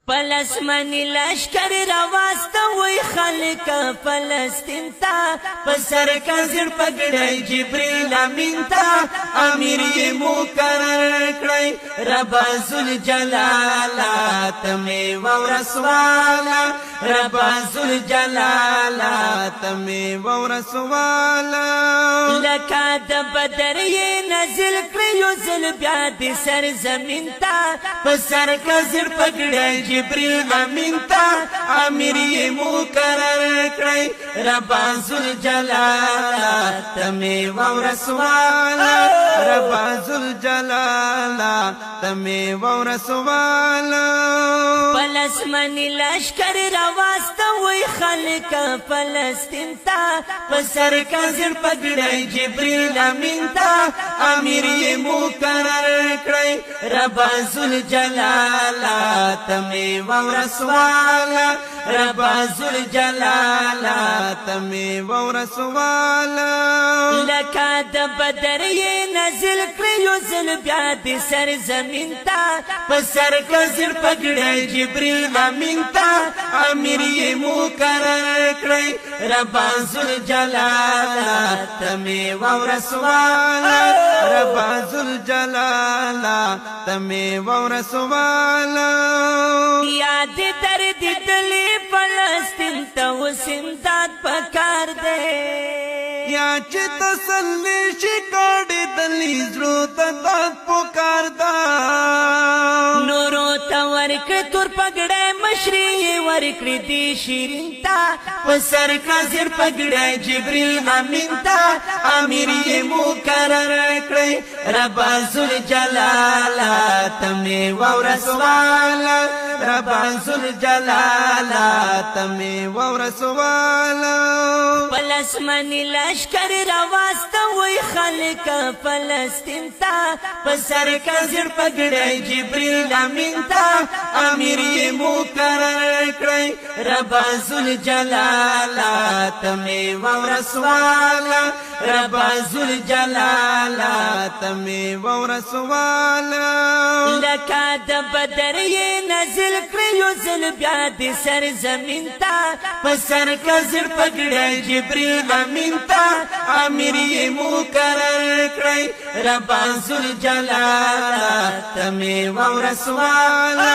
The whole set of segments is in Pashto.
پلسمنی لشکر رواست وی خلق فلسطین تا پسر کزر پگڑی جبریل امین تا امیر یہ مقرر کڑی ربا ذوالجلالا تمی و رسوالا ربا ذوالجلالا تمی و رسوالا لکا د بدر یہ نزل کریو زل بیاد سر زمین تا پسر کزر پگڑی جبریل امین تا امیر یہ مقرر کړی ربا ذوالجلالا تمی و رسوالا ربا ذوالجلالا تمی و رسوالا پلسمنی لشکر رواست وی خلق فلسطین تا پسر کزر پگڑی جبریل امین تا امیر یہ مقرر کړی ربا ذوالجلالا تمی و رسوالا ربا ذوالجلالا تمی و رسوالا لکا د بدر یہ نزل کریو زل بیاد سر زمین تا پسر کزر پگڑی جبریل امین تا امیر یہ مقرر کړی ربا ذوالجلالا تمی و رسوالا ربا ذوالجلالا تمی و رسوالا یاد درد دلی فلسطین تا وسنداد پکار دے یا چی تسلی شکاڑی دلی زرو تداد پکار دا نورو تا ورکڑ تور پگڑے مشری ورکڑ دی شیرین تا پسر کازر پگڑے جبریل امین تا امیر یہ مقرر کڑی ربا ذوالجلالا تمی و رسوالا ربا ذوالجلالا تمی و رسوالا پلسمنی لشکر رواست وی خلق فلسطین تا پسر کزر پگڑی جبریل امین تا امیر یہ مقرر کړی ربا ذوالجلالا تمی و رسوالا ربا ذوالجلالا تمی و رسوالا لکا د بدر یہ نزل کریو زل بیاد سر زمین تا پسر کزر پگڑی جبریل امین تا امیر یہ مقرر کړی ربا ذوالجلالا تمی و رسوالا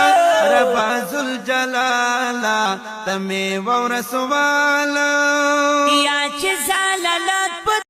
ربا ذوالجلالا تمی و رسوالا یا چه زاللا